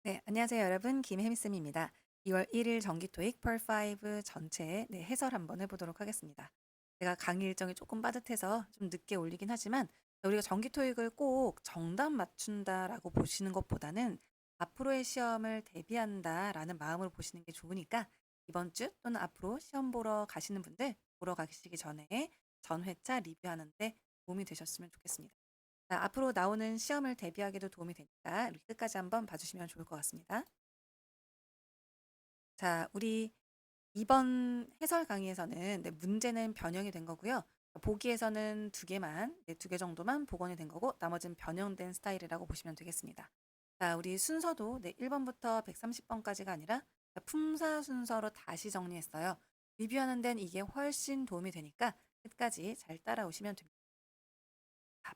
네, 안녕하세요, 여러분. 김혜미쌤입니다. 2월 1일 정기 토익 펄5 전체의 해설 한번 해보도록 하겠습니다. 제가 강의 일정이 조금 빠듯해서 좀 늦게 올리긴 하지만 우리가 정기 토익을 꼭 정답 맞춘다라고 보시는 것보다는 앞으로의 시험을 대비한다라는 마음으로 보시는 게 좋으니까 이번 주 또는 앞으로 시험 보러 가시는 분들 보러 가시기 전에 전 회차 리뷰하는데 도움이 되셨으면 좋겠습니다. 자, 앞으로 나오는 시험을 대비하기도 도움이 되니까 우리 끝까지 한번 봐주시면 좋을 것 같습니다. 자, 우리 이번 해설 강의에서는 문제는 변형이 된 거고요. 보기에서는 두 개만, 두 개 정도만 복원이 된 거고 나머지는 변형된 스타일이라고 보시면 되겠습니다. 자, 우리 순서도 1번부터 130번까지가 아니라 품사 순서로 다시 정리했어요. 리뷰하는 데는 이게 훨씬 도움이 되니까 끝까지 잘 따라오시면 됩니다.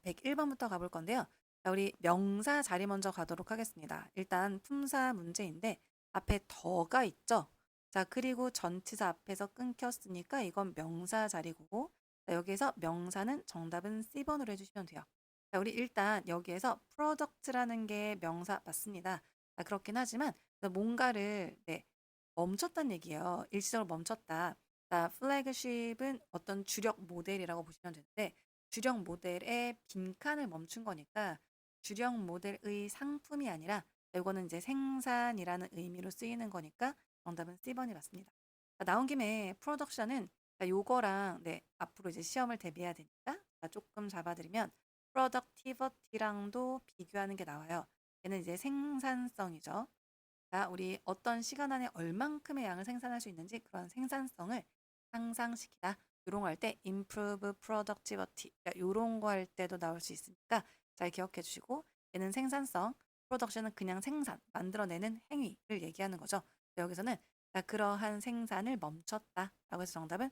101번부터 가볼 건데요. 자, 우리 명사 자리 먼저 가도록 하겠습니다. 일단 품사 문제인데 앞에 더가 있죠. 자, 그리고 전치사 앞에서 끊겼으니까 이건 명사 자리고 자, 여기에서 명사는 정답은 C번으로 해주시면 돼요. 자, 우리 일단 여기에서 product라는 게 명사 맞습니다. 자, 그렇긴 하지만 뭔가를 멈췄다는 얘기예요. 일시적으로 멈췄다. 자, flagship은 어떤 주력 모델이라고 보시면 되는데 주력 모델의 빈칸을 멈춘 거니까 주력 모델의 상품이 아니라 이거는 이제 생산이라는 의미로 쓰이는 거니까 정답은 C번이 맞습니다. 자, 나온 김에 프로덕션은 요거랑 앞으로 이제 시험을 대비해야 되니까 조금 잡아드리면 productivity랑도 비교하는 게 나와요. 얘는 이제 생산성이죠. 자, 우리 어떤 시간 안에 얼만큼의 양을 생산할 수 있는지 그런 생산성을 향상시키다. 요런 거 할 때 improve productivity 요런 거 할 때도 나올 수 있으니까 잘 기억해 주시고 얘는 생산성, production은 그냥 생산, 만들어내는 행위를 얘기하는 거죠. 여기서는 그러한 생산을 멈췄다 라고 해서 정답은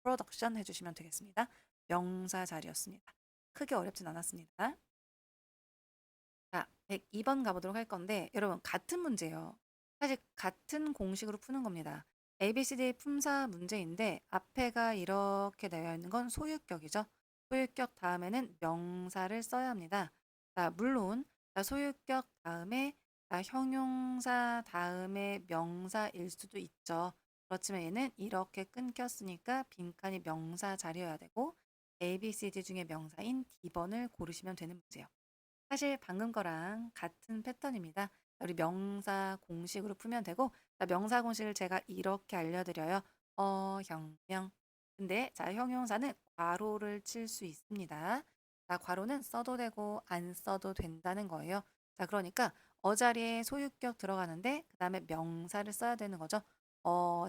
production 해주시면 되겠습니다. 명사 자리였습니다. 크게 어렵진 않았습니다. 자, 102번 가보도록 할 건데, 여러분, 같은 문제예요. 사실 같은 공식으로 푸는 겁니다. ABCD 품사 문제인데, 앞에가 이렇게 되어 있는 건 소유격이죠. 소유격 다음에는 명사를 써야 합니다. 자, 물론, 소유격 다음에 형용사 다음에 명사일 수도 있죠. 그렇지만 얘는 이렇게 끊겼으니까 빈칸이 명사 자리여야 되고, ABCD 중에 명사인 D번을 고르시면 되는 문제예요. 사실 방금 거랑 같은 패턴입니다. 우리 명사 공식으로 풀면 되고, 명사 공식을 제가 이렇게 알려드려요. 형용. 근데 형용사는 괄호를 칠 수 있습니다. 괄호는 써도 되고 안 써도 된다는 거예요. 그러니까 자리에 소유격 들어가는데 그 다음에 명사를 써야 되는 거죠.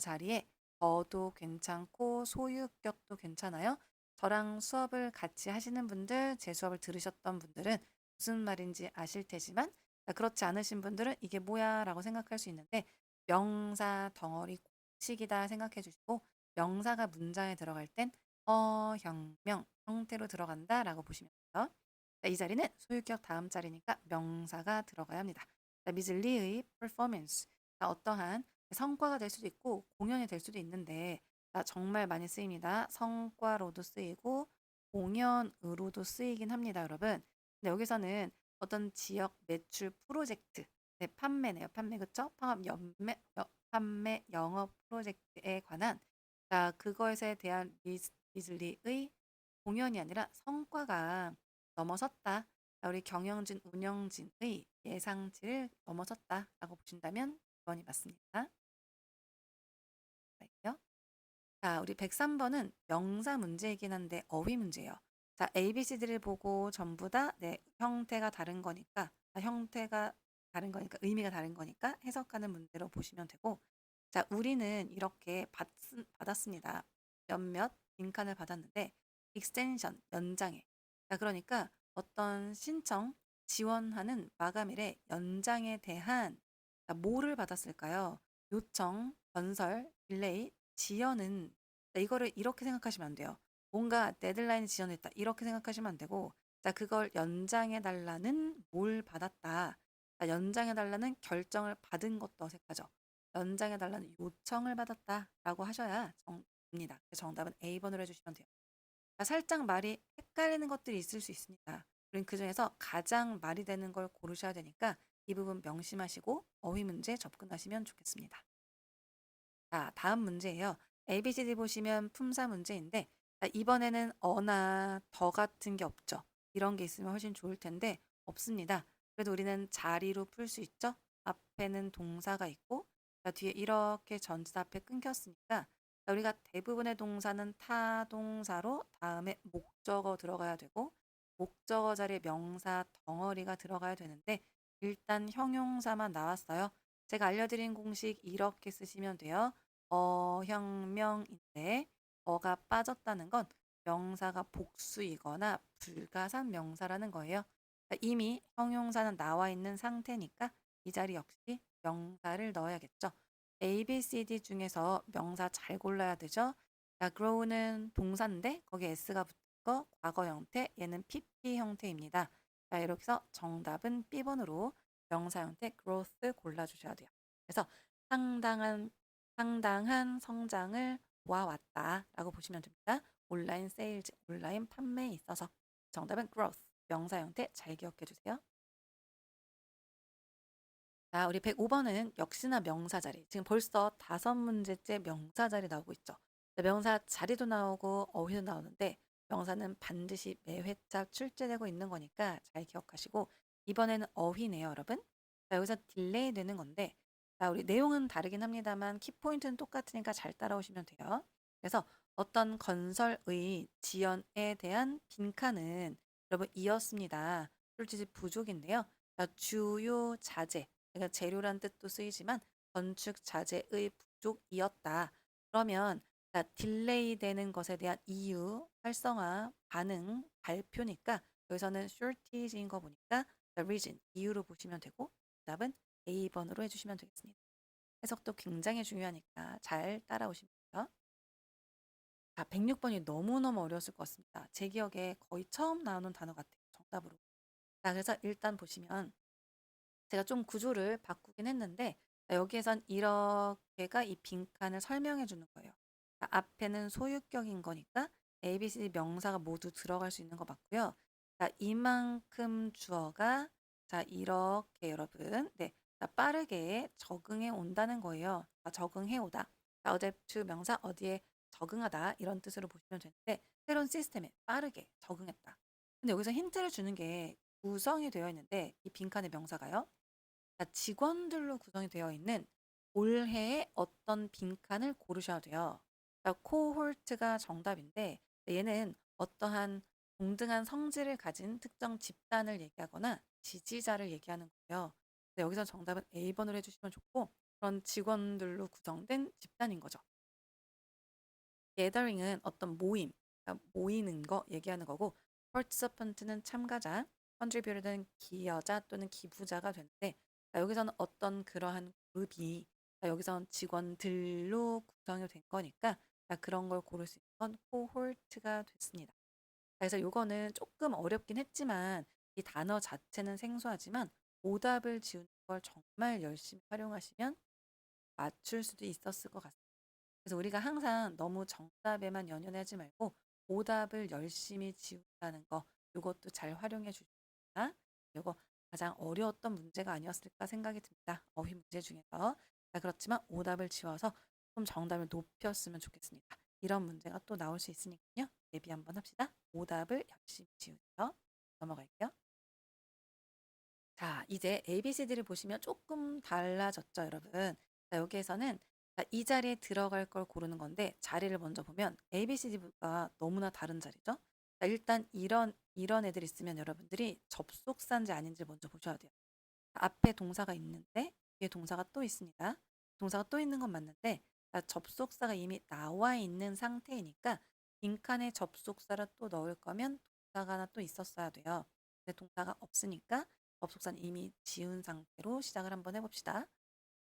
자리에 어도 괜찮고 소유격도 괜찮아요. 저랑 수업을 같이 하시는 분들, 제 수업을 들으셨던 분들은 무슨 말인지 아실 테지만 그렇지 않으신 분들은 이게 뭐야 라고 생각할 수 있는데 명사 덩어리 공식이다 생각해 주시고 명사가 문장에 들어갈 땐 혁명 형태로 들어간다 라고 보시면 돼요. 이 자리는 소유격 다음 자리니까 명사가 들어가야 합니다. 미즐리의 performance 어떠한 성과가 될 수도 있고 공연이 될 수도 있는데 정말 많이 쓰입니다. 성과로도 쓰이고 공연으로도 쓰이긴 합니다, 여러분. 근데 여기서는 어떤 지역 매출 프로젝트, 판매네요. 판매, 그쵸? 판매 영업 프로젝트에 관한 그것에 대한 미즐리의 공연이 아니라 성과가 넘어섰다. 우리 경영진, 운영진의 예상치를 넘어섰다라고 보신다면 2번이 맞습니다. 갈게요. 자, 우리 103번은 명사 문제이긴 한데 어휘 문제예요. 자, ABCD를 보고 전부 다 형태가 다른 거니까 형태가 다른 거니까 의미가 다른 거니까 해석하는 문제로 보시면 되고 자, 우리는 이렇게 받았습니다. 몇몇 빈칸을 받았는데 익스텐션 연장해. 자, 그러니까 어떤 신청 지원하는 마감일에 연장에 대한 뭐를 받았을까요? 요청, 건설, 딜레이, 지연은 이거를 이렇게 생각하시면 안 돼요. 뭔가 데드라인이 지연했다. 이렇게 생각하시면 안 되고 그걸 연장해 달라는 뭘 받았다. 연장해 달라는 결정을 받은 것도 어색하죠. 연장해 달라는 요청을 받았다라고 하셔야 정답입니다. 정답은 A번으로 해주시면 돼요. 살짝 말이 헷갈리는 것들이 있을 수 있습니다. 그중에서 가장 말이 되는 걸 고르셔야 되니까 이 부분 명심하시고 어휘 문제 접근하시면 좋겠습니다. 자, 다음 문제예요. ABCD 보시면 품사 문제인데 자, 이번에는 어나 더 같은 게 없죠. 이런 게 있으면 훨씬 좋을 텐데 없습니다. 그래도 우리는 자리로 풀 수 있죠. 앞에는 동사가 있고 자, 뒤에 이렇게 전치사 앞에 끊겼으니까 자, 우리가 대부분의 동사는 타동사로 다음에 목적어 들어가야 되고 목적어 자리에 명사 덩어리가 들어가야 되는데 일단 형용사만 나왔어요. 제가 알려드린 공식 이렇게 쓰시면 돼요. 어형명인데 어가 빠졌다는 건 명사가 복수이거나 불가산 명사라는 거예요. 이미 형용사는 나와 있는 상태니까 이 자리 역시 명사를 넣어야겠죠. A, B, C, D 중에서 명사 잘 골라야 되죠. 자, grow는 동사인데 거기에 s가 붙고 과거 형태, 얘는 PP 형태입니다. 자, 이렇게 해서 정답은 B번으로 명사 형태 growth 골라주셔야 돼요. 그래서 상당한 상당한 성장을 보아왔다라고 보시면 됩니다. 온라인 세일즈, 온라인 판매에 있어서 정답은 growth, 명사 형태 잘 기억해 주세요. 자, 우리 105번은 역시나 명사 자리. 지금 벌써 5문제째 명사 자리 나오고 있죠. 명사 자리도 나오고 어휘도 나오는데 명사는 반드시 매 회차 출제되고 있는 거니까 잘 기억하시고 이번에는 어휘네요, 여러분. 자, 여기서 딜레이 되는 건데 자, 우리 내용은 다르긴 합니다만 키포인트는 똑같으니까 잘 따라오시면 돼요. 그래서 어떤 건설의 지연에 대한 빈칸은 여러분 이었습니다. 출제지 부족인데요. 자, 주요 자재 그러니까 재료란 뜻도 쓰이지만 건축 자재의 부족이었다. 그러면 자, 딜레이 되는 것에 대한 이유, 활성화, 반응, 발표니까 여기서는 shortage인 거 보니까 the reason, 이유로 보시면 되고 답은 A번으로 해주시면 되겠습니다. 해석도 굉장히 중요하니까 잘 따라오시면 돼요. 자, 106번이 너무너무 어려웠을 것 같습니다. 제 기억에 거의 처음 나오는 단어 같아요. 정답으로. 자, 그래서 일단 보시면 제가 좀 구조를 바꾸긴 했는데 여기에선 이렇게가 이 빈칸을 설명해 주는 거예요. 앞에는 소유격인 거니까 A, B, C, D 명사가 모두 들어갈 수 있는 거 맞고요. 자, 이만큼 주어가 자, 이렇게 여러분 네, 자, 빠르게 적응해 온다는 거예요. 적응해 오다. 자, 어댑트 명사 어디에 적응하다 이런 뜻으로 보시면 되는데 새로운 시스템에 빠르게 적응했다. 근데 여기서 힌트를 주는 게 구성이 되어 있는데 이 빈칸의 명사가요. 직원들로 구성이 되어 있는 올해의 어떤 빈칸을 고르셔야 돼요. 코홀트가 정답인데 얘는 어떠한 동등한 성질을 가진 특정 집단을 얘기하거나 지지자를 얘기하는 거예요. 여기서 정답은 A번으로 해주시면 좋고 그런 직원들로 구성된 집단인 거죠. gathering은 어떤 모임, 그러니까 모이는 거 얘기하는 거고 participant는 참가자, contributor는 기여자 또는 기부자가 되는데 여기서는 어떤 그러한 그룹이 여기서는 직원들로 구성이 된 거니까 그런 걸 고를 수 있는 건 cohort가 됐습니다. 그래서 요거는 조금 어렵긴 했지만 이 단어 자체는 생소하지만 오답을 지우는 걸 정말 열심히 활용하시면 맞출 수도 있었을 것 같습니다. 그래서 우리가 항상 너무 정답에만 연연하지 말고 오답을 열심히 지운다는 거 이것도 잘 활용해 주시면 이거 가장 어려웠던 문제가 아니었을까 생각이 듭니다. 어휘 문제 중에서. 자, 그렇지만 오답을 지워서 좀 정답을 높였으면 좋겠습니다. 이런 문제가 또 나올 수 있으니까요. 대비 한번 합시다. 오답을 열심히 지우세요. 넘어갈게요. 자, 이제 ABCD를 보시면 조금 달라졌죠, 여러분. 자, 여기에서는 이 자리에 들어갈 걸 고르는 건데 자리를 먼저 보면 ABCD가 너무나 다른 자리죠. 자, 일단 이런 애들 있으면 여러분들이 접속사인지 아닌지 먼저 보셔야 돼요. 앞에 동사가 있는데 뒤에 동사가 또 있습니다. 동사가 또 있는 건 맞는데 접속사가 이미 나와 있는 상태이니까 빈칸에 접속사를 또 넣을 거면 동사가 하나 또 있었어야 돼요. 근데 동사가 없으니까 접속사는 이미 지운 상태로 시작을 한번 해봅시다.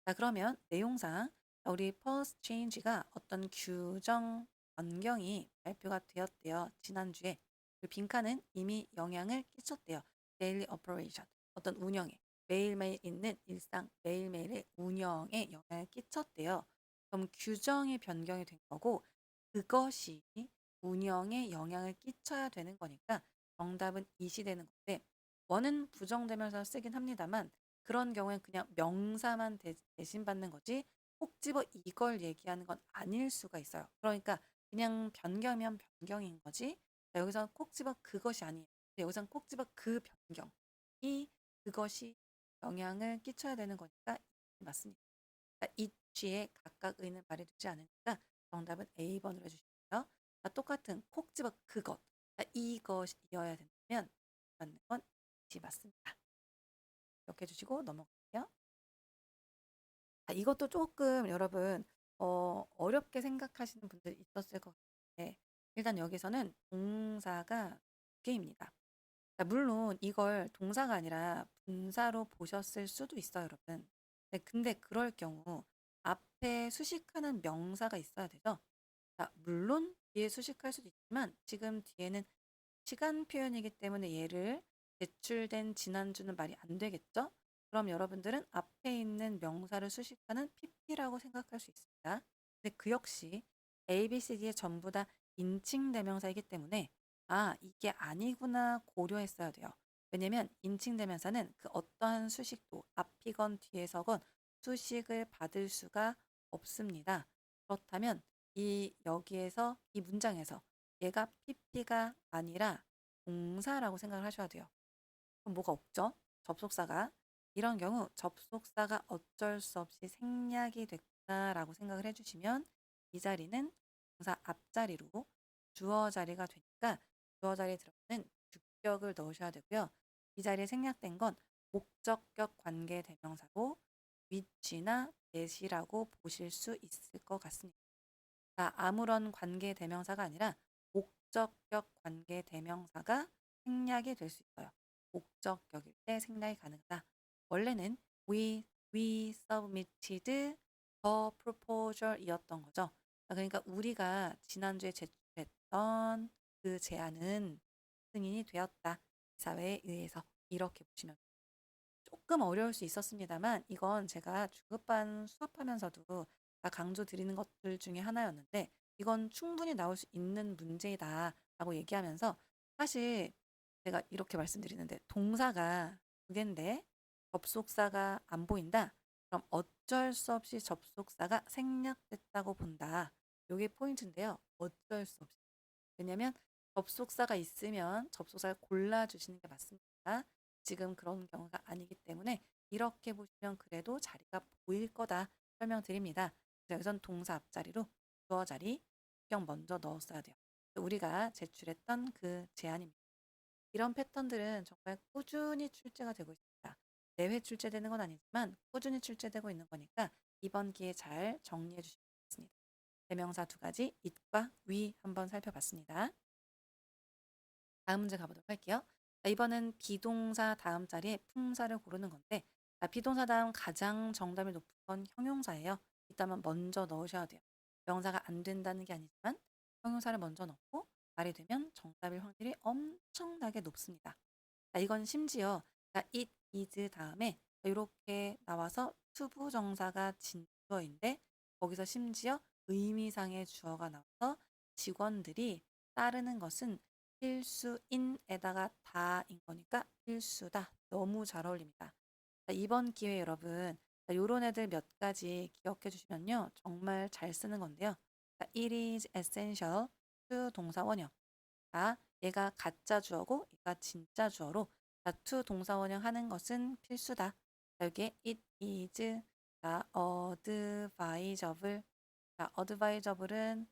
자, 그러면 내용상 우리 first change가 어떤 규정 변경이 발표가 되었대요. 지난주에. 그 빈칸은 이미 영향을 끼쳤대요. daily operation. 어떤 운영에 매일매일 있는 일상 매일매일의 운영에 영향을 끼쳤대요. 그럼 규정이 변경이 된 거고 그것이 운영에 영향을 끼쳐야 되는 거니까 정답은 이시 되는 건데 원은 부정되면서 쓰긴 합니다만 그런 경우엔 그냥 명사만 대신 받는 거지 꼭 집어 이걸 얘기하는 건 아닐 수가 있어요. 그러니까 그냥 변경이면 변경인 거지. 자, 여기서 꼭 집어 그것이 아니에요. 여기서는 꼭 집어 그 변경. 이 그것이 영향을 끼쳐야 되는 거니까 맞습니다. 그러니까 each에 각각 의는 말해두지 않으니까 정답은 A번으로 해주시고요. 자, 똑같은 콕 집어 그것. 자, 이것이어야 된다면 맞는 건 each 맞습니다. 기억해 주시고 넘어갈게요. 자, 이것도 조금 여러분 어렵게 생각하시는 분들 있었을 것 같은데 일단 여기서는 동사가 두 개입니다. 자, 물론 이걸 동사가 아니라 분사로 보셨을 수도 있어요, 여러분. 네, 근데 그럴 경우 앞에 수식하는 명사가 있어야 되죠. 자, 물론 뒤에 수식할 수도 있지만 지금 뒤에는 시간 표현이기 때문에 얘를 제출된 지난주는 말이 안 되겠죠? 그럼 여러분들은 앞에 있는 명사를 수식하는 PP라고 생각할 수 있습니다. 근데 그 역시 A, B, C, D의 전부 다 인칭 대명사이기 때문에 아, 이게 아니구나 고려했어야 돼요. 왜냐면 인칭 대명사는 그 어떠한 수식도 앞이건 뒤에서건 수식을 받을 수가 없습니다. 그렇다면 여기에서 이 문장에서 얘가 PP가 아니라 동사라고 생각을 하셔야 돼요. 그럼 뭐가 없죠? 접속사가. 이런 경우 접속사가 어쩔 수 없이 생략이 됐다라고 생각을 해주시면 이 자리는 동사 앞자리로 주어 자리가 되니까 주어 자리에 들어가는 주격을 넣으셔야 되고요. 이 자리에 생략된 건 목적격 관계 대명사로 which나 that이라고 보실 수 있을 것 같습니다. 자, 아무런 관계 대명사가 아니라 목적격 관계 대명사가 생략이 될 수 있어요. 목적격일 때 생략이 가능하다. 원래는 we submitted the proposal이었던 거죠. 그러니까 우리가 지난주에 제출했던 그 제안은 승인이 되었다. 이사회에 의해서 이렇게 보시면 조금 어려울 수 있었습니다만 이건 제가 주급반 수업하면서도 강조드리는 것들 중에 하나였는데 이건 충분히 나올 수 있는 문제다라고 얘기하면서 사실 제가 이렇게 말씀드리는데 동사가 두 개인데 접속사가 안 보인다. 그럼 어쩔 수 없이 접속사가 생략됐다고 본다. 이게 포인트인데요. 어쩔 수 없이. 왜냐면 접속사가 있으면 접속사를 골라주시는 게 맞습니다. 지금 그런 경우가 아니기 때문에 이렇게 보시면 그래도 자리가 보일 거다 설명드립니다. 그래서 여기선 동사 앞자리로 주어 자리 경 먼저 넣었어야 돼요. 우리가 제출했던 그 제안입니다. 이런 패턴들은 정말 꾸준히 출제가 되고 있습니다. 매회 출제되는 건 아니지만 꾸준히 출제되고 있는 거니까 이번 기회에 잘 정리해 주시면 좋겠습니다. 대명사 두 가지 it과 we 한번 살펴봤습니다. 다음 문제 가보도록 할게요. 자, 이번은 비동사 다음 자리에 품사를 고르는 건데 비동사 다음 가장 정답이 높은 건 형용사예요. 이따만 먼저 넣으셔야 돼요. 명사가 안 된다는 게 아니지만 형용사를 먼저 넣고 말이 되면 정답일 확률이 엄청나게 높습니다. 자, 이건 심지어 it is 다음에 이렇게 나와서 투부정사가 진주어인데 거기서 심지어 의미상의 주어가 나와서 직원들이 따르는 것은 필수인에다가 다인 거니까 필수다. 너무 잘 어울립니다. 자, 이번 기회에 여러분 요런 애들 몇 가지 기억해 주시면요. 정말 잘 쓰는 건데요. 자, it is essential to 동사 원형. 자, 얘가 가짜 주어고 얘가 진짜 주어로 자, to 동사 원형 하는 것은 필수다. 자, 여기에 it is 자, advisable. 자, advisable은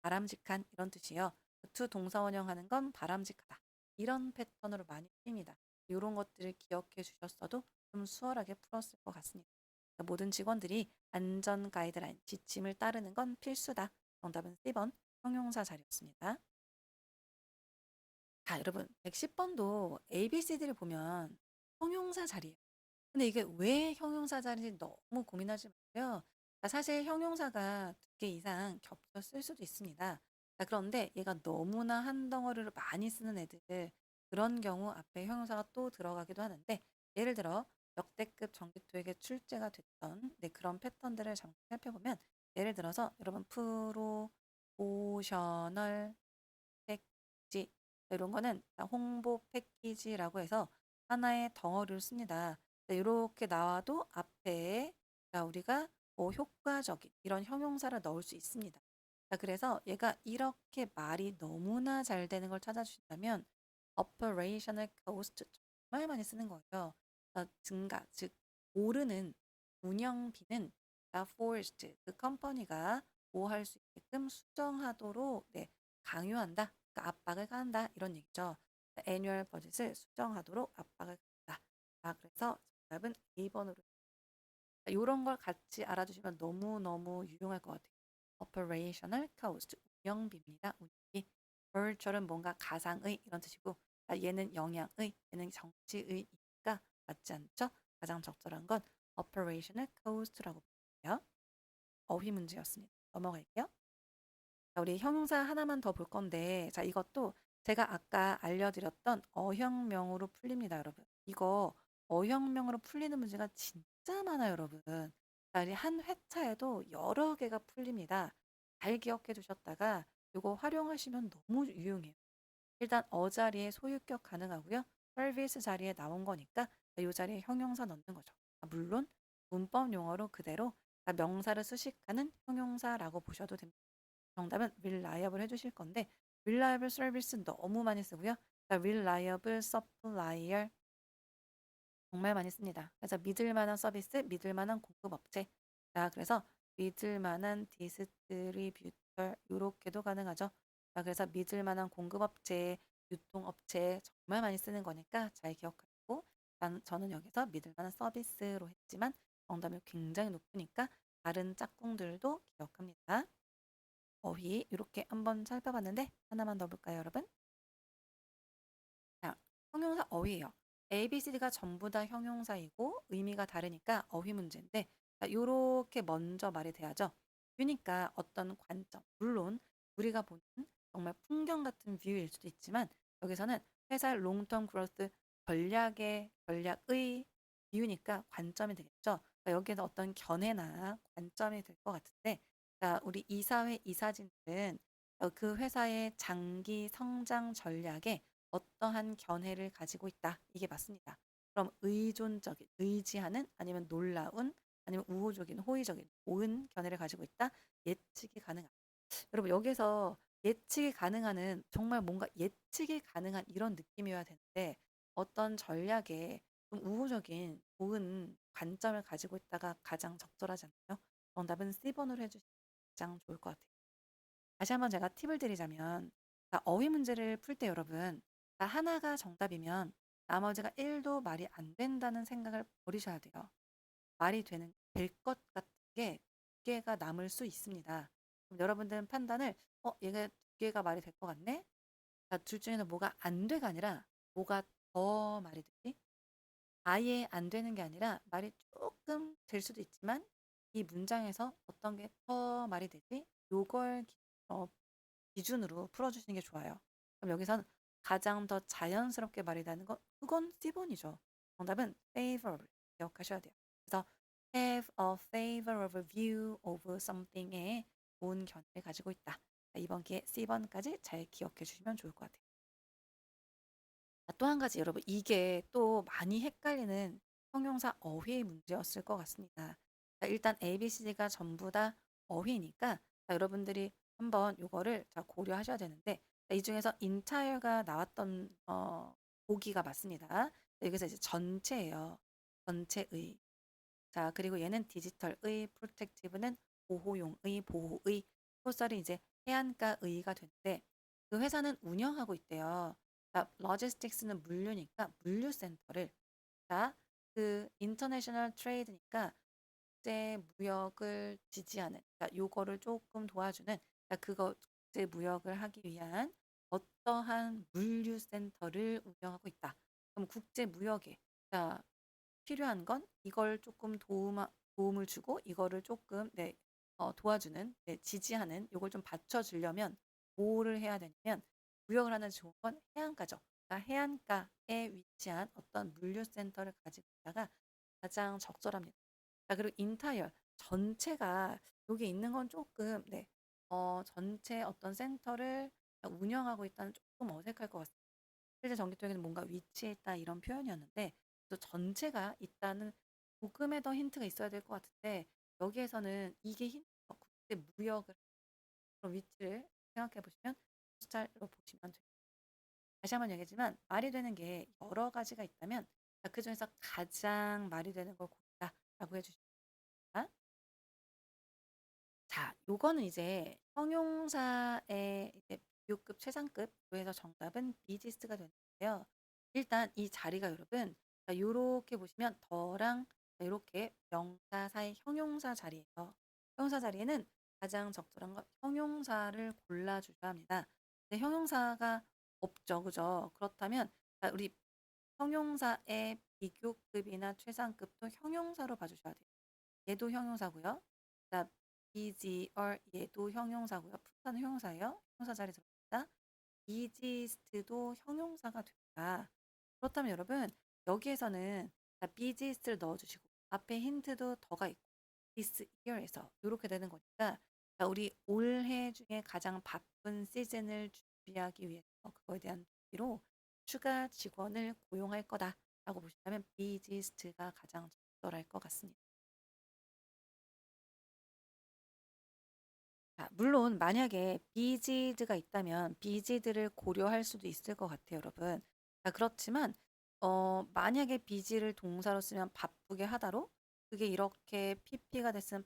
바람직한 이런 뜻이에요. to 동사 원형하는 건 바람직하다. 이런 패턴으로 많이 쓰입니다. 이런 것들을 기억해 주셨어도 좀 수월하게 풀었을 것 같습니다. 모든 직원들이 안전 가이드라인, 지침을 따르는 건 필수다. 정답은 C번 형용사 자리였습니다. 자, 여러분 110번도 ABCD를 보면 형용사 자리예요. 근데 이게 왜 형용사 자리인지 너무 고민하지 마세요. 사실 형용사가 두 개 이상 겹쳐 쓸 수도 있습니다. 자, 그런데 얘가 너무나 한 덩어리로 많이 쓰는 애들 그런 경우 앞에 형용사가 또 들어가기도 하는데 예를 들어 역대급 전기토익에 출제가 됐던 그런 패턴들을 잠깐 살펴보면 예를 들어서 여러분 프로모셔널 패키지 이런 거는 홍보 패키지라고 해서 하나의 덩어리를 씁니다. 이렇게 나와도 앞에 자, 우리가 뭐 효과적인 이런 형용사를 넣을 수 있습니다. 자, 그래서 얘가 이렇게 말이 너무나 잘 되는 걸 찾아주신다면 operational cost 정말 많이 쓰는 거예요. 증가, 즉 오르는 운영비는 forced 그 컴퍼니가 뭐 할 수 있게끔 수정하도록 네, 강요한다. 그러니까 압박을 가한다 이런 얘기죠. annual budget을 수정하도록 압박을 가한다. 자, 그래서 정답은 2번으로 이런 걸 같이 알아두시면 너무너무 유용할 것 같아요. operational cost, 운영비입니다. 운영비. virtual은 뭔가 가상의 이런 뜻이고 얘는 영양의, 얘는 정치의니까 맞지 않죠? 가장 적절한 건 operational cost라고 볼게요. 어휘 문제였습니다. 넘어갈게요. 자, 우리 형용사 하나만 더 볼 건데 자 이것도 제가 아까 알려드렸던 어형명으로 풀립니다, 여러분. 이거 어형명으로 풀리는 문제가 진짜 많아요, 여러분. 자, 우리 한 회차에도 여러 개가 풀립니다. 잘 기억해 두셨다가 이거 활용하시면 너무 유용해요. 일단 자리에 소유격 가능하고요. 서비스 자리에 나온 거니까 이 자리에 형용사 넣는 거죠. 물론 문법 용어로 그대로 명사를 수식하는 형용사라고 보셔도 됩니다. 정답은 reliable 해주실 건데 reliable service 너무 많이 쓰고요. reliable supplier 정말 많이 씁니다. 그래서 믿을 만한 서비스, 믿을 만한 공급업체. 자, 그래서 믿을 만한 디스트리뷰터 이렇게도 가능하죠. 자, 그래서 믿을 만한 공급업체, 유통업체 정말 많이 쓰는 거니까 잘 기억하고 저는 여기서 믿을 만한 서비스로 했지만 정답이 굉장히 높으니까 다른 짝꿍들도 기억합니다. 어휘 이렇게 한번 살펴봤는데 하나만 더 볼까요, 여러분? 자, 형용사 어휘예요. A, B, C, D가 전부 다 형용사이고 의미가 다르니까 어휘 문제인데 이렇게 먼저 말이 돼야죠. 그러니까 어떤 관점, 물론 우리가 보는 정말 풍경 같은 뷰일 수도 있지만 여기서는 회사의 롱텀 그로스 전략의 뷰니까 관점이 되겠죠. 여기에서 어떤 견해나 관점이 될 것 같은데 우리 이사회 이사진들은 그 회사의 장기 성장 전략에 어떠한 견해를 가지고 있다. 이게 맞습니다. 그럼 의존적인, 의지하는 아니면 놀라운 아니면 우호적인, 호의적인, 옳은 견해를 가지고 있다. 예측이 가능한. 여러분 여기서 예측이 가능한은 정말 뭔가 예측이 가능한 이런 느낌이어야 되는데 어떤 전략에 좀 우호적인 좋은 관점을 가지고 있다가 가장 적절하지 않나요? 정답은 C번으로 해주시면 가장 좋을 것 같아요. 다시 한번 제가 팁을 드리자면 어휘 문제를 풀 때 여러분 하나가 정답이면 나머지가 1도 말이 안 된다는 생각을 버리셔야 돼요. 말이 될 것 같은 게 두 개가 남을 수 있습니다. 그럼 여러분들은 판단을 얘가 두 개가 말이 될 것 같네? 둘 중에는 뭐가 안 돼가 아니라 뭐가 더 말이 되지? 아예 안 되는 게 아니라 말이 조금 될 수도 있지만 이 문장에서 어떤 게 더 말이 되지? 요걸 기준으로 풀어주시는 게 좋아요. 그럼 여기선 가장 더 자연스럽게 말이라는 건 그건 C번이죠. 정답은 favorable 기억하셔야 돼요. 그래서 have a favorable view of something에 좋은 견해를 가지고 있다. 이번 기회 C번까지 잘 기억해 주시면 좋을 것 같아요. 또 한 가지 여러분 이게 또 많이 헷갈리는 형용사 어휘의 문제였을 것 같습니다. 일단 ABCD가 전부 다 어휘니까 여러분들이 한번 요거를 고려하셔야 되는데 이 중에서 인타이어가 나왔던 보기가 맞습니다. 여기서 이제 전체예요. 전체의. 자, 그리고 얘는 디지털의, 프로텍티브는 보호용의, 보호의, 소설이 이제 해안가의가 되는데 그 회사는 운영하고 있대요. 자, 로지스틱스는 물류니까 물류센터를 자, 그 인터내셔널 트레이드니까 국제 무역을 지지하는 요거를 조금 도와주는 그거 국제 무역을 하기 위한 어떠한 물류센터를 운영하고 있다. 그럼 국제 무역에 필요한 건 이걸 조금 도움을 주고 이거를 조금 도와주는 지지하는 요걸 좀 받쳐주려면 뭐를 해야 되냐면 무역을 하는 좋은 건 해안가죠. 그러니까 해안가에 위치한 어떤 물류센터를 가지고 있다가 가장 적절합니다. 자, 그리고 인타이어 전체가 여기 있는 건 조금 전체 어떤 센터를 운영하고 있다는 조금 어색할 것 같습니다. 실제 전기통에는 뭔가 위치에 있다 이런 표현이었는데 또 전체가 있다는 조금의 더 힌트가 있어야 될 것 같은데 여기에서는 이게 힌트가 국제 무역을 그런 위치를 생각해 보시면 숫자로 보시면 돼요. 다시 한번 얘기했지만 말이 되는 게 여러 가지가 있다면 그 중에서 가장 말이 되는 걸 고르다라고 해주십니다. 자, 요거는 이제 형용사의 이제 비교급, 최상급로 해서 정답은 비지스가 되는데요. 일단 이 자리가 여러분, 자, 요렇게 보시면 더랑 이렇게 명사 사이 형용사 자리예요. 형용사 자리에는 가장 적절한 건 형용사를 골라주셔야 합니다. 근데 형용사가 없죠, 그죠? 그렇다면 자, 우리 형용사의 비교급이나 최상급도 형용사로 봐주셔야 돼요. 얘도 형용사고요. 자, is, are 얘도 형용사고요. 부사는 형용사예요. 형용사 자리 들어갑니다. is도 형용사가 됩니다. 그렇다면 여러분 여기에서는 자, busy를 넣어주시고 앞에 힌트도 더가 있고 this year에서 이렇게 되는 거니까 자, 우리 올해 중에 가장 바쁜 시즌을 준비하기 위해서 그거에 대한 준비로 추가 직원을 고용할 거다라고 보시다면 busy가 가장 적절할 것 같습니다. 자, 물론 만약에 비지드가 있다면 비지드를 고려할 수도 있을 것 같아요, 여러분. 자, 그렇지만 만약에 비지를 동사로 쓰면 바쁘게 하다로 그게 이렇게 PP가 됐으면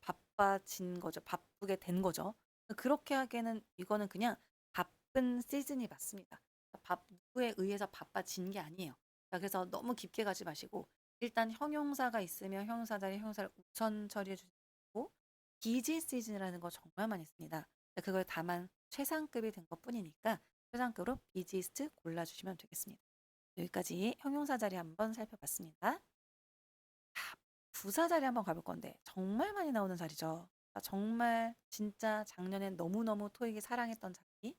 바빠진 거죠. 바쁘게 된 거죠. 그렇게 하기에는 이거는 그냥 바쁜 시즌이 맞습니다. 누구에 의해서 바빠진 게 아니에요. 자, 그래서 너무 깊게 가지 마시고 일단 형용사가 있으면 형용사 자리 형용사를 우선 처리해 주시고 비지 시즌이라는 거 정말 많이 씁니다. 그걸 다만 최상급이 된 것뿐이니까 최상급으로 비지스트 골라주시면 되겠습니다. 여기까지 형용사 자리 한번 살펴봤습니다. 부사 자리 한번 가볼 건데 정말 많이 나오는 자리죠. 정말 진짜 작년엔 너무너무 토익이 사랑했던 자리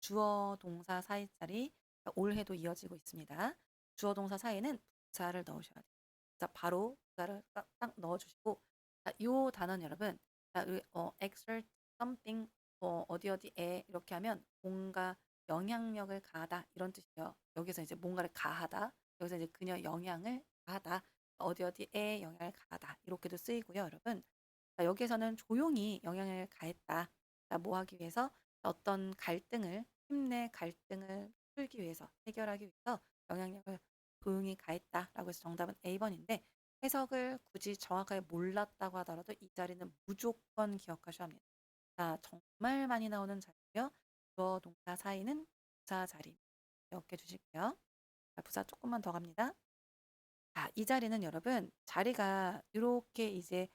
주어 동사 사이 자리 올해도 이어지고 있습니다. 주어 동사 사이에는 부사를 넣으셔야 돼요. 자, 바로 부사를 딱 넣어주시고 이 단어는 여러분 exert something 어디 어디에 이렇게 하면 뭔가 영향력을 가하다 이런 뜻이에요. 여기서 이제 뭔가를 가하다 여기서 이제 그녀 영향을 가하다 어디 어디에 영향을 가하다 이렇게도 쓰이고요, 여러분. 자, 여기에서는 조용히 영향을 가했다. 자, 뭐 하기 위해서 어떤 갈등을 팀 내 갈등을 풀기 위해서 해결하기 위해서 영향력을 조용히 가했다라고 해서 정답은 A번인데 해석을 굳이 정확하게 몰랐다고 하더라도 이 자리는 무조건 기억하셔야 합니다. 자, 정말 많이 나오는 자리고요. 주어 동사 사이는 부사 자리 기억해 주실게요. 자, 부사 조금만 더 갑니다. 자, 이 자리는 여러분 자리가 이렇게 이제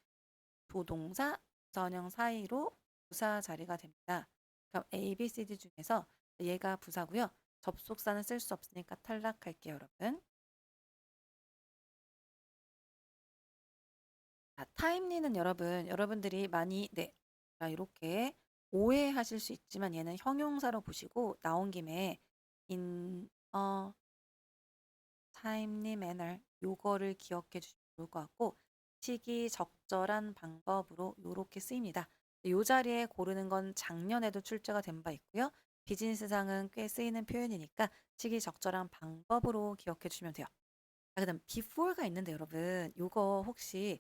조동사, 부사원형 사이로 부사 자리가 됩니다. 그럼 A, B, C, D 중에서 얘가 부사고요. 접속사는 쓸 수 없으니까 탈락할게요, 여러분. 자, 타임리는 여러분들이 많이 자, 이렇게 오해하실 수 있지만 얘는 형용사로 보시고 나온 김에 in a timely manner 요거를 기억해 주시면 좋을 것 같고 시기 적절한 방법으로 요렇게 쓰입니다. 요 자리에 고르는 건 작년에도 출제가 된 바 있고요. 비즈니스상은 꽤 쓰이는 표현이니까 시기 적절한 방법으로 기억해 주시면 돼요. 자, 그다음 before가 있는데 여러분 요거 혹시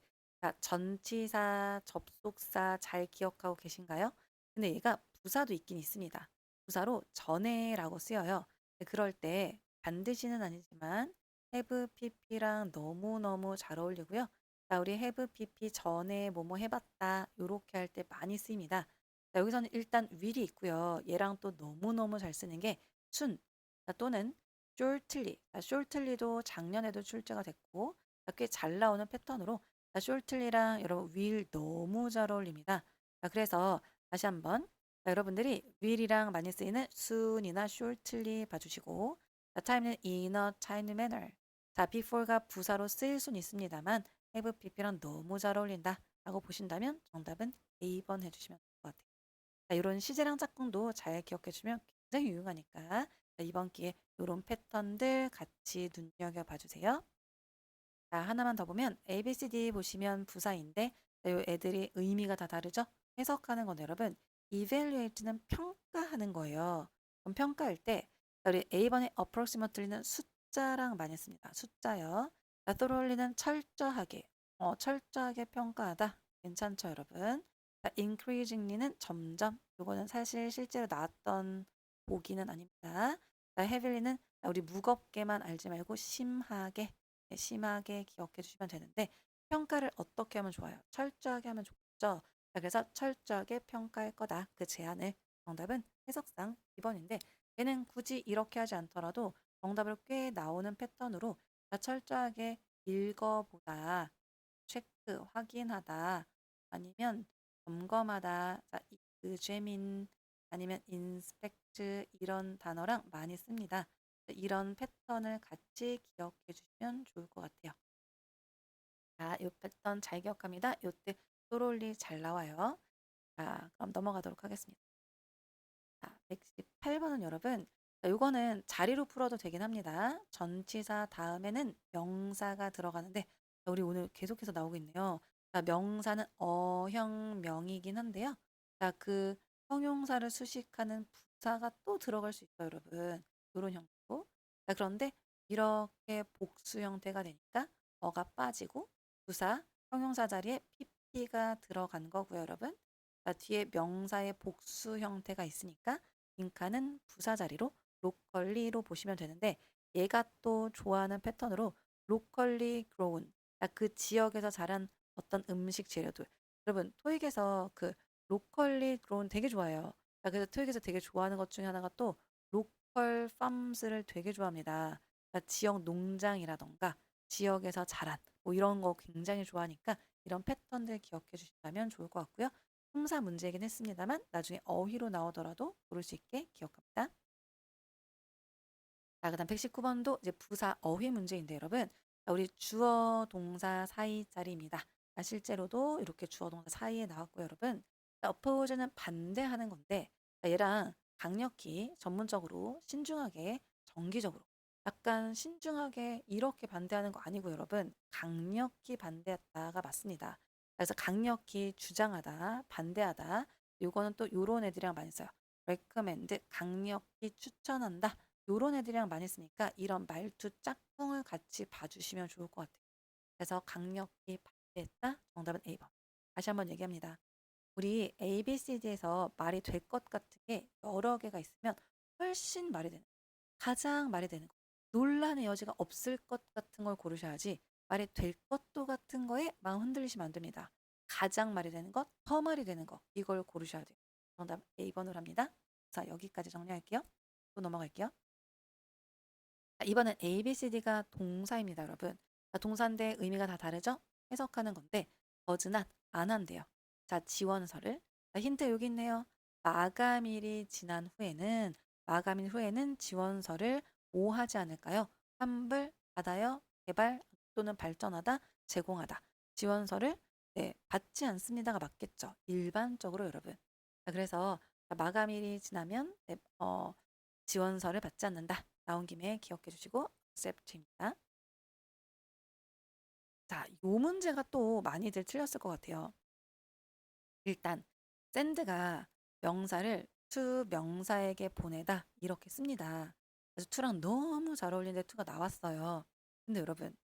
전치사, 접속사 잘 기억하고 계신가요? 근데 얘가 부사도 있긴 있습니다. 부사로 전에라고 쓰여요. 그럴 때 반드시는 아니지만 have pp랑 너무너무 잘 어울리고요. 자, 우리 have pp 전에 뭐뭐 해봤다 요렇게 할 때 많이 쓰입니다. 자, 여기서는 일단 will이 있고요. 얘랑 또 너무너무 잘 쓰는 게 순, 또는 shortly. shortly도 작년에도 출제가 됐고 꽤 잘 나오는 패턴으로 shortly랑 여러분 will 너무 잘 어울립니다. 자, 그래서 다시 한번 여러분들이 will이랑 많이 쓰이는 soon이나 shortly 봐주시고 time는 in a timely manner. 자, before가 부사로 쓰일 수는 있습니다만 have pp랑 너무 잘 어울린다 라고 보신다면 정답은 A번 해주시면 될 것 같아요. 자, 이런 시제랑 짝꿍도 잘 기억해 주면 굉장히 유용하니까 자, 이번 기회에 이런 패턴들 같이 눈여겨봐 주세요. 자, 하나만 더 보면 A, B, C, D 보시면 부사인데 이 애들이 의미가 다 다르죠? 해석하는 건 여러분 evaluate는 평가하는 거예요. 그럼 평가할 때 우리 A번의 approximately는 숫자랑 많이 씁니다. 숫자요. 자, thoroughly는 철저하게, 철저하게 평가하다. 괜찮죠, 여러분? 자, increasingly는 점점. 요거는 사실 실제로 나왔던 보기는 아닙니다. 자, heavily는 우리 무겁게만 알지 말고 심하게, 네, 심하게 기억해 주시면 되는데 평가를 어떻게 하면 좋아요? 철저하게 하면 좋죠. 자, 그래서 철저하게 평가할 거다. 그 제안을. 정답은 해석상 2번인데 얘는 굳이 이렇게 하지 않더라도 정답을 꽤 나오는 패턴으로 자, 철저하게 읽어보다, 체크, 확인하다, 아니면 점검하다, 자, examine, 아니면 inspect 이런 단어랑 많이 씁니다. 이런 패턴을 같이 기억해 주시면 좋을 것 같아요. 자, 이 패턴 잘 기억합니다. 요때 또롤리 잘 나와요. 자, 그럼 넘어가도록 하겠습니다. 자, 118번은 여러분, 자, 요거는 자리로 풀어도 되긴 합니다. 전치사 다음에는 명사가 들어가는데, 자, 우리 오늘 계속해서 나오고 있네요. 자, 명사는 어형명이긴 한데요. 자, 그 형용사를 수식하는 부사가 또 들어갈 수 있어요, 여러분. 요런 형태고. 자, 그런데 이렇게 복수 형태가 되니까 어가 빠지고 부사, 형용사 자리에 pp가 들어간 거고요, 여러분. 자, 뒤에 명사의 복수 형태가 있으니까 빈칸은 부사 자리로 locally로 보시면 되는데 얘가 또 좋아하는 패턴으로 locally grown, 그 지역에서 자란 어떤 음식 재료들. 여러분 토익에서 그 locally grown 되게 좋아해요. 자, 그래서 토익에서 되게 좋아하는 것 중에 하나가 또 local farms를 되게 좋아합니다. 자, 지역 농장이라던가 지역에서 자란 뭐 이런 거 굉장히 좋아하니까 이런 패턴들 기억해 주신다면 좋을 것 같고요. 품사 문제이긴 했습니다만 나중에 어휘로 나오더라도 고를 수 있게 기억합니다. 자, 그다음 119번도 이제 부사 어휘 문제인데 여러분, 자, 우리 주어 동사 사이 자리입니다. 자, 실제로도 이렇게 주어 동사 사이에 나왔고요, 여러분. 자, oppose는 반대하는 건데 자, 얘랑 강력히 전문적으로 신중하게 정기적으로 약간 신중하게 이렇게 반대하는 거 아니고 여러분 강력히 반대했다가 맞습니다. 그래서 강력히 주장하다, 반대하다. 요거는 또 요런 애들이랑 많이 써요. recommend, 강력히 추천한다. 요런 애들이랑 많이 쓰니까 이런 말투 짝꿍을 같이 봐주시면 좋을 것 같아요. 그래서 강력히 반대했다. 정답은 A번. 다시 한번 얘기합니다. 우리 ABCD에서 말이 될 것 같은 게 여러 개가 있으면 훨씬 말이 되는, 가장 말이 되는 거. 논란의 여지가 없을 것 같은 걸 고르셔야지 말이 될 것도 같은 거에 마음 흔들리시면 안 됩니다. 가장 말이 되는 것, 더 말이 되는 거, 이걸 고르셔야 돼요. 정답 A번으로 합니다. 자, 여기까지 정리할게요. 또 넘어갈게요. 자, 이번엔 A, B, C, D가 동사입니다, 여러분. 자, 동사인데 의미가 다 다르죠? 해석하는 건데 does not, 안 한대요. 자, 지원서를. 자, 힌트 여기 있네요. 마감일이 지난 후에는 마감일 후에는 지원서를 뭐 하지 않을까요? 환불, 받아요, 개발 또는 발전하다, 제공하다. 지원서를 네, 받지 않습니다가 맞겠죠. 일반적으로 여러분. 자, 그래서 마감일이 지나면 네, 지원서를 받지 않는다. 나온 김에 기억해 주시고 accept입니다. 자, 요 문제가 또 많이들 틀렸을 것 같아요. 일단 send가 명사를 to 명사에게 보내다 이렇게 씁니다. 그래서 to랑 너무 잘 어울리는데 to가 나왔어요. 근데 여러분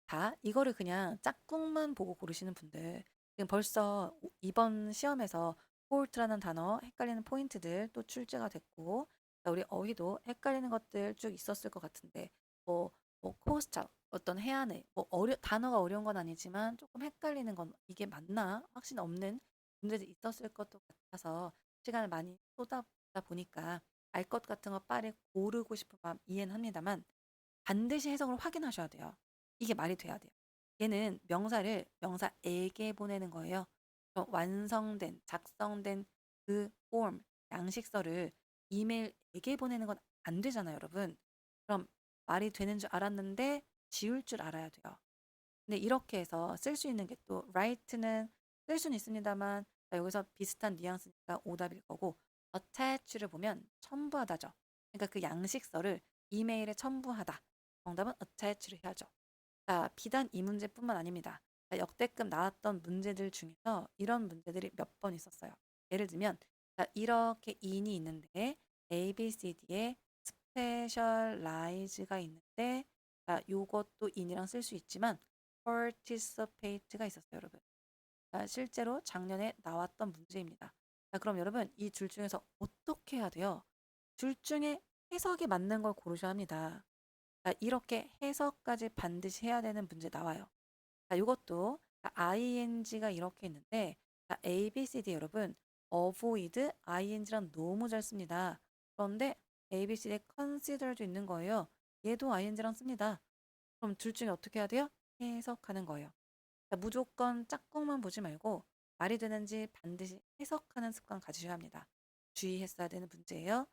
다 이거를 그냥 짝꿍만 보고 고르시는 분들 지금 벌써 이번 시험에서 fault라는 단어 헷갈리는 포인트들 또 출제가 됐고 자, 우리 어휘도 헷갈리는 것들 쭉 있었을 것 같은데 코스tal 어떤 해안에 단어가 어려운 건 아니지만 조금 헷갈리는 건 이게 맞나 확신 없는 문제도 있었을 것도 같아서 시간을 많이 쏟아붓다 보니까 알 것 같은 거 빨리 고르고 싶은 마음 이해는 합니다만 반드시 해석을 확인하셔야 돼요. 이게 말이 돼야 돼요. 얘는 명사를 명사에게 보내는 거예요. 그럼 완성된, 작성된 그 form, 양식서를 이메일에게 보내는 건 안 되잖아요, 여러분. 그럼 말이 되는 줄 알았는데 지울 줄 알아야 돼요. 근데 이렇게 해서 쓸 수 있는 게 또 write는 쓸 수는 있습니다만 자, 여기서 비슷한 뉘앙스니까 오답일 거고 attach를 보면 첨부하다죠. 그러니까 그 양식서를 이메일에 첨부하다. 정답은 attach를 해야죠. 자, 비단 이 문제뿐만 아닙니다. 자, 역대급 나왔던 문제들 중에서 이런 문제들이 몇 번 있었어요. 예를 들면 자, 이렇게 in이 있는데 A, B, C, D에 specialize가 있는데 요것도 in이랑 쓸 수 있지만 participate가 있었어요, 여러분. 실제로 작년에 나왔던 문제입니다. 그럼 여러분 이 둘 중에서 어떻게 해야 돼요? 둘 중에 해석이 맞는 걸 고르셔야 합니다. 이렇게 해석까지 반드시 해야 되는 문제 나와요. 이것도 ing가 이렇게 있는데 A, B, C, D 여러분 avoid ing랑 너무 잘 씁니다. 그런데 A, B, C, D consider도 있는 거예요. 얘도 ing랑 씁니다. 그럼 둘 중에 어떻게 해야 돼요? 해석하는 거예요. 무조건 짝꿍만 보지 말고 말이 되는지 반드시 해석하는 습관 가지셔야 합니다. 주의했어야 되는 문제예요.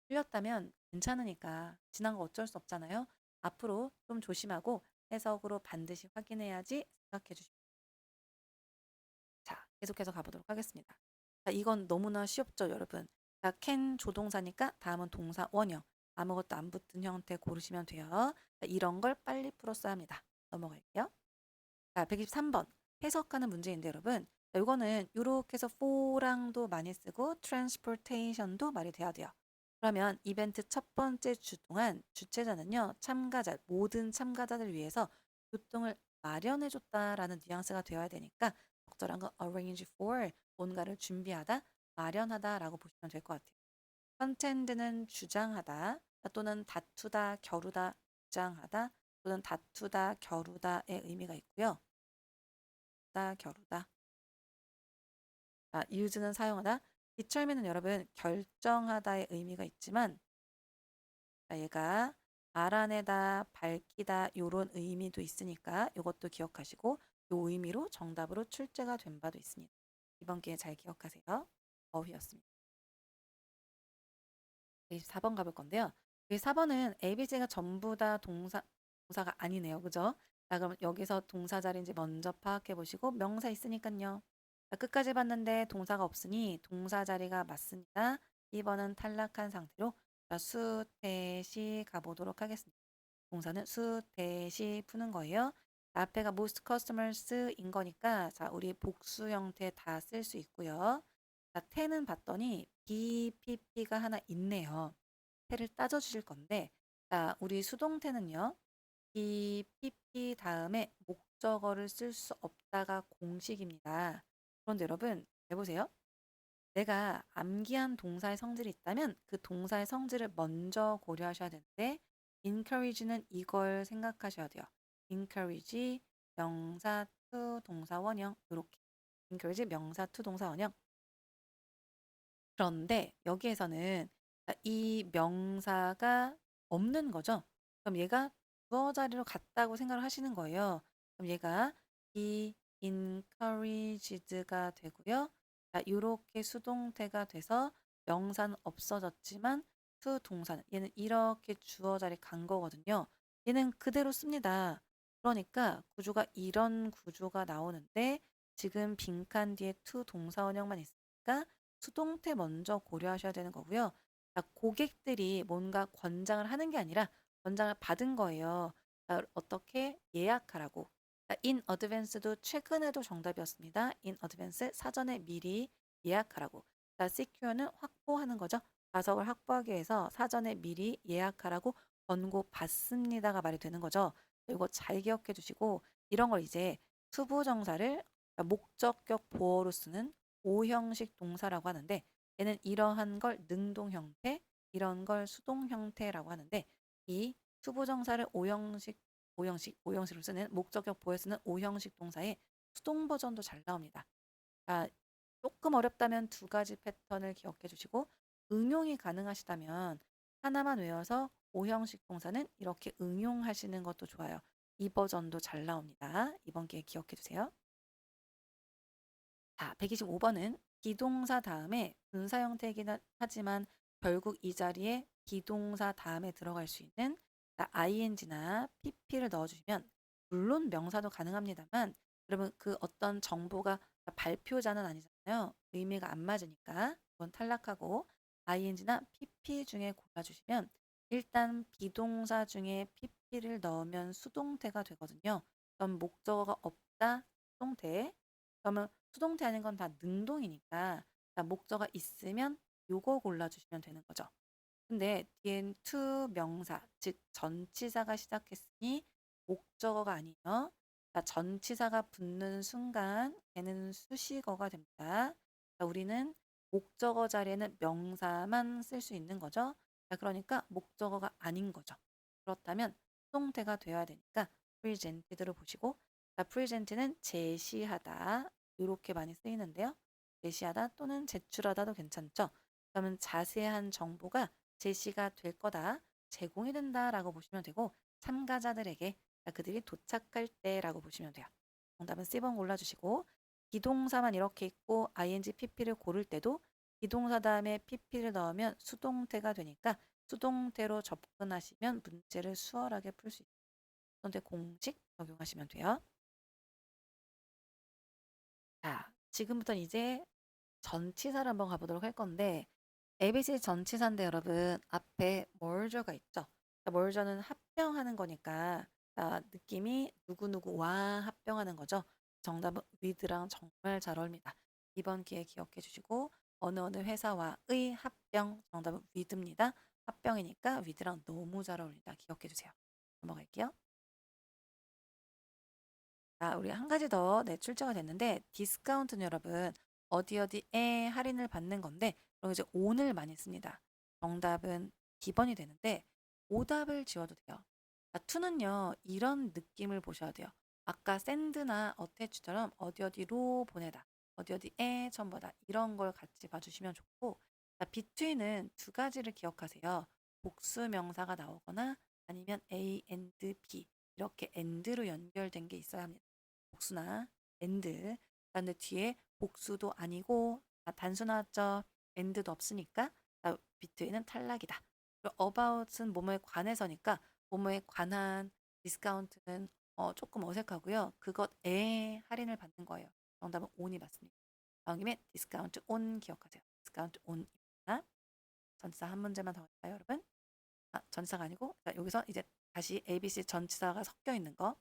틀렸다면 괜찮으니까 지난 거 어쩔 수 없잖아요. 앞으로 좀 조심하고 해석으로 반드시 확인해야지 생각해 주십시오. 자, 계속해서 가보도록 하겠습니다. 이건 너무나 쉽죠, 여러분. can 조동사니까 다음은 동사 원형. 아무것도 안 붙은 형태 고르시면 돼요. 이런 걸 빨리 풀었어야 합니다. 넘어갈게요. 123번. 해석하는 문제인데 여러분. 이거는 이렇게 해서 for랑도 많이 쓰고 transportation도 말이 돼야 돼요. 그러면 이벤트 첫 번째 주 동안 주최자는요. 모든 참가자들 위해서 교통을 마련해줬다라는 뉘앙스가 되어야 되니까 적절한 건 arrange for, 뭔가를 준비하다, 마련하다라고 보시면 될 것 같아요. 컨텐츠는 주장하다 또는 다투다, 겨루다, 주장하다 또는 다투다, 겨루다의 의미가 있고요. 겨루다. use는 사용하다. determine은 여러분 결정하다의 의미가 있지만 얘가 알아내다, 밝히다 이런 의미도 있으니까 이것도 기억하시고 이 의미로 정답으로 출제가 된 바도 있습니다. 이번 기회에 잘 기억하세요. 어휘였습니다. 4번 가볼 건데요. 4번은 ABC가 전부 다 동사가 아니네요. 그죠? 그럼 여기서 동사 자리인지 먼저 파악해 보시고 명사 있으니까요. 끝까지 봤는데 동사가 없으니 동사 자리가 맞습니다. 2번은 탈락한 상태로 수태시 가보도록 하겠습니다. 동사는 수태시 푸는 거예요. 앞에가 most customers인 거니까 우리 복수 형태 다 쓸 수 있고요. 태는 봤더니 BPP가 하나 있네요. 태를 따져주실 건데 우리 수동태는요. BPP 다음에 목적어를 쓸 수 없다가 공식입니다. 그런데 여러분 해보세요. 내가 암기한 동사의 성질이 있다면 그 동사의 성질을 먼저 고려하셔야 되는데 encourage는 이걸 생각하셔야 돼요. encourage 명사 to 동사 원형 이렇게 encourage 명사 to 동사 원형. 그런데 여기에서는 이 명사가 없는 거죠. 그럼 얘가 주어 자리로 갔다고 생각을 하시는 거예요. 그럼 얘가 be encouraged가 되고요. 이렇게 수동태가 돼서 명사는 없어졌지만 to 동사는 얘는 이렇게 주어 자리 간 거거든요. 얘는 그대로 씁니다. 그러니까 구조가 이런 구조가 나오는데 지금 빈칸 뒤에 to 동사 원형만 있으니까 수동태 먼저 고려하셔야 되는 거고요. 고객들이 뭔가 권장을 하는 게 아니라 권장을 받은 거예요. 어떻게 예약하라고. in advance도 최근에도 정답이었습니다. in advance 사전에 미리 예약하라고. secure는 확보하는 거죠. 좌석을 확보하기 위해서 사전에 미리 예약하라고 권고받습니다가 말이 되는 거죠. 이거 잘 기억해 두시고 이런 걸 이제 투부정사를 목적격 보어로 쓰는 오형식 동사라고 하는데 얘는 이러한 걸 능동 형태, 이런 걸 수동 형태라고 하는데 이 투부정사를 오형식으로 쓰는 목적격 보어에 쓰는 오형식 동사의 수동 버전도 잘 나옵니다. 조금 어렵다면 두 가지 패턴을 기억해 주시고 응용이 가능하시다면 하나만 외워서 오형식 동사는 이렇게 응용하시는 것도 좋아요. 이 버전도 잘 나옵니다. 이번 기회에 기억해 주세요. 125번은 비동사 다음에 분사 형태이긴 하지만 결국 이 자리에 비동사 다음에 들어갈 수 있는 ing나 pp를 넣어주시면 물론 명사도 가능합니다만 여러분 그 어떤 정보가 발표자는 아니잖아요. 의미가 안 맞으니까 그건 탈락하고 ing나 pp 중에 골라주시면 일단 비동사 중에 pp를 넣으면 수동태가 되거든요. 그럼 목적어가 없다 수동태. 그러면 수동태 아닌 건 다 능동이니까 목적어가 있으면 요거 골라주시면 되는 거죠. 근데 뒤엔 to 명사, 즉 전치사가 시작했으니 목적어가 아니에요. 자, 전치사가 붙는 순간 걔는 수식어가 됩니다. 자, 우리는 목적어 자리에는 명사만 쓸 수 있는 거죠. 자, 그러니까 목적어가 아닌 거죠. 그렇다면 수동태가 되어야 되니까 presented로 보시고, 자, present는 제시하다 이렇게 많이 쓰이는데요. 제시하다 또는 제출하다도 괜찮죠. 그러면 자세한 정보가 제시가 될 거다, 제공이 된다라고 보시면 되고, 참가자들에게 그들이 도착할 때라고 보시면 돼요. 정답은 C번 골라주시고, 기동사만 이렇게 있고 ing pp를 고를 때도 기동사 다음에 pp를 넣으면 수동태가 되니까 수동태로 접근하시면 문제를 수월하게 풀 수 있어요. 수동태 공식 적용하시면 돼요. 자, 지금부터는 이제 전치사를 한번 가보도록 할 건데, ABC 전치사인데 여러분 앞에 merger가 있죠. merger는 합병하는 거니까, 자, 느낌이 누구누구와 합병하는 거죠. 정답은 with랑 정말 잘 어울립니다. 이번 기회 기억해 주시고, 어느 회사와의 합병, 정답은 with입니다. 합병이니까 with랑 너무 잘 어울린다. 기억해 주세요. 넘어갈게요. 자, 우리 한 가지 더 출제가 됐는데, 디스카운트는 여러분 어디에 할인을 받는 건데, 그럼 이제 on을 많이 씁니다. 정답은 B번이 되는데 오답을 지워도 돼요. 자, to는요 이런 느낌을 보셔야 돼요. 아까 send나 attach처럼 어디로 보내다, 어디에 첨부하다 이런 걸 같이 봐주시면 좋고, 자, between은 두 가지를 기억하세요. 복수 명사가 나오거나 아니면 A and B 이렇게 and로 연결된 게 있어야 합니다. 복수나 and. 그런데 뒤에 복수도 아니고 단수 나왔죠. and도 없으니까 between은 탈락이다. 그리고 about은 뭐뭐에 관해서니까 뭐뭐에 관한, 디스카운트는 조금 어색하고요. 그것에 할인을 받는 거예요. 정답은 on이 맞습니다. 나온 김에 디스카운트 on 기억하세요. 디스카운트 on입니다. 전치사 한 문제만 더 할까요, 여러분? 전치사가 아니고, 자, 여기서 이제 다시 ABC 전치사가 섞여 있는 거.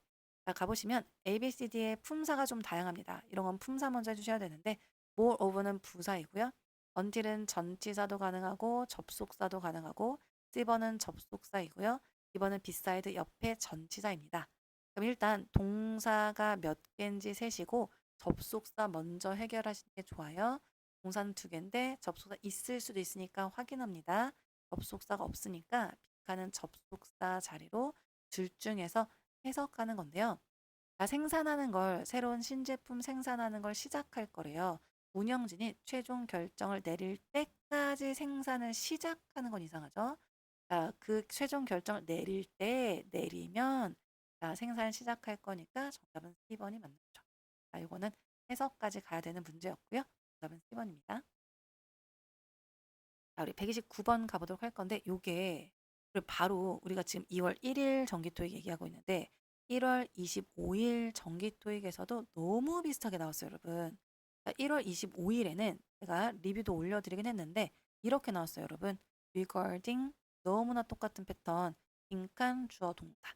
자, 가보시면 ABCD의 품사가 좀 다양합니다. 이런 건 품사 먼저 해주셔야 되는데, moreover는 부사이고요. until은 전치사도 가능하고 접속사도 가능하고, C번은 접속사이고요. D번은 beside 옆에 전치사입니다. 그럼 일단 동사가 몇 개인지 세시고 접속사 먼저 해결하시는 게 좋아요. 동사는 두 개인데 접속사 있을 수도 있으니까 확인합니다. 접속사가 없으니까 빅카는 접속사 자리로 둘 중에서 해석하는 건데요. 자, 생산하는 걸, 새로운 신제품 생산하는 걸 시작할 거래요. 운영진이 최종 결정을 내릴 때까지 생산을 시작하는 건 이상하죠. 자, 그 최종 결정을 내릴 때, 내리면, 자, 생산 시작할 거니까 정답은 C번이 맞는 거죠. 자, 이거는 해석까지 가야 되는 문제였고요. 정답은 C번입니다. 자, 우리 129번 가보도록 할 건데, 요게 바로 우리가 지금 2월 1일 정기토익 얘기하고 있는데, 1월 25일 정기토익에서도 너무 비슷하게 나왔어요, 여러분. 자, 1월 25일에는 제가 리뷰도 올려드리긴 했는데, 이렇게 나왔어요, 여러분. regarding, 너무나 똑같은 패턴, 빈칸 주어 동사.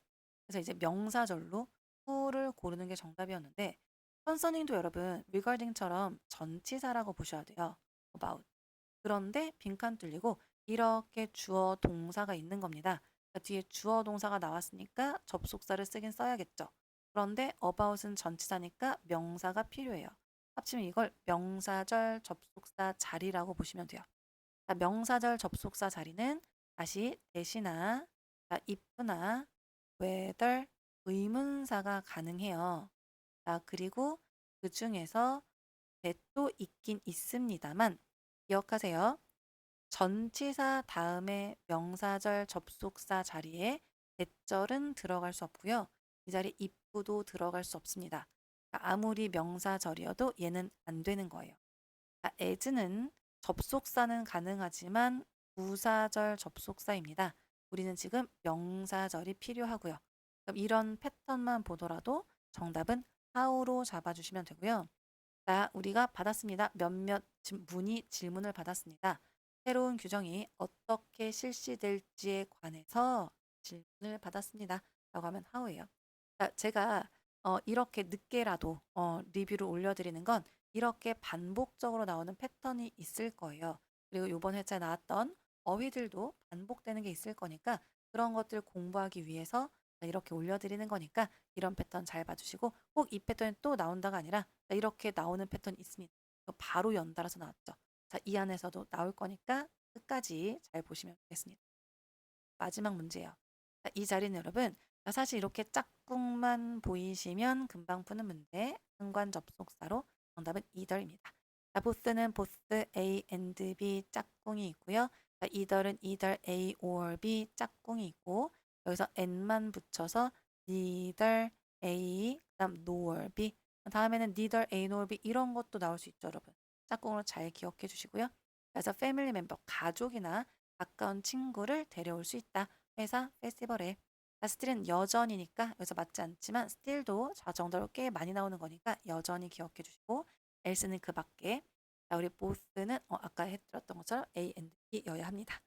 그래서 이제 명사절로 who를 고르는 게 정답이었는데, 컨서닝도 여러분 regarding처럼 전치사라고 보셔야 돼요. about. 그런데 빈칸 뚫리고 이렇게 주어 동사가 있는 겁니다. 그러니까 뒤에 주어 동사가 나왔으니까 접속사를 쓰긴 써야겠죠. 그런데 about은 전치사니까 명사가 필요해요. 합치면 이걸 명사절 접속사 자리라고 보시면 돼요. 자, 명사절 접속사 자리는 다시 대시나 if나 whether 의문사가 가능해요. 자, 그리고 그 중에서 that도 있긴 있습니다만 기억하세요. 전치사 다음에 명사절 접속사 자리에 대절은 들어갈 수 없고요. 이 자리에 if도 들어갈 수 없습니다. 아무리 명사절이어도 얘는 안 되는 거예요. as는 접속사는 가능하지만 부사절 접속사입니다. 우리는 지금 명사절이 필요하고요. 그럼 이런 패턴만 보더라도 정답은 how로 잡아주시면 되고요. 자, 우리가 받았습니다. 몇몇 질문을 받았습니다. 새로운 규정이 어떻게 실시될지에 관해서 질문을 받았습니다. 라고 하면 how예요. 자, 제가 이렇게 늦게라도 리뷰를 올려드리는 건 이렇게 반복적으로 나오는 패턴이 있을 거예요. 그리고 이번 회차에 나왔던 어휘들도 반복되는 게 있을 거니까 그런 것들 공부하기 위해서 이렇게 올려드리는 거니까 이런 패턴 잘 봐주시고 꼭 이 패턴이 또 나온다가 아니라 이렇게 나오는 패턴이 있습니다. 바로 연달아서 나왔죠. 자, 이 안에서도 나올 거니까 끝까지 잘 보시면 되겠습니다. 마지막 문제예요. 자, 이 자리는 여러분 사실 이렇게 짝꿍만 보이시면 금방 푸는 문제 상관 접속사로 정답은 either입니다. 자, both는 both A and B 짝꿍이 있고요. 자, either은 either A or B 짝꿍이 있고 여기서 and만 붙여서 neither A 그다음 nor B 다음에는 neither A nor B 이런 것도 나올 수 있죠, 여러분. 짝꿍으로 잘 기억해 주시고요. 그래서 family member 가족이나 가까운 친구를 데려올 수 있다. 회사 페스티벌에. 스틸은 여전이니까 여기서 맞지 않지만 스틸도 정답으로 꽤 많이 나오는 거니까 여전히 기억해 주시고 else는 그 밖에. 자, 우리 both는 아까 해드렸던 것처럼 A and B여야 합니다.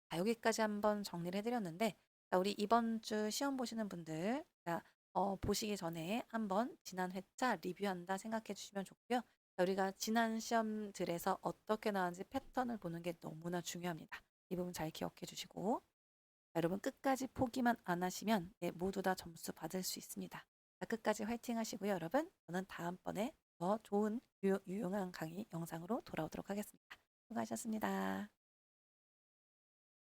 자, 여기까지 한번 정리를 해드렸는데 자, 우리 이번 주 시험 보시는 분들 자, 보시기 전에 한번 지난 회차 리뷰한다 생각해 주시면 좋고요. 자, 우리가 지난 시험들에서 어떻게 나왔는지 패턴을 보는 게 너무나 중요합니다. 이 부분 잘 기억해 주시고 여러분 끝까지 포기만 안 하시면 모두 다 점수 받을 수 있습니다. 자, 끝까지 화이팅 하시고요, 여러분. 저는 다음번에 더 좋은 유용한 강의 영상으로 돌아오도록 하겠습니다. 수고하셨습니다.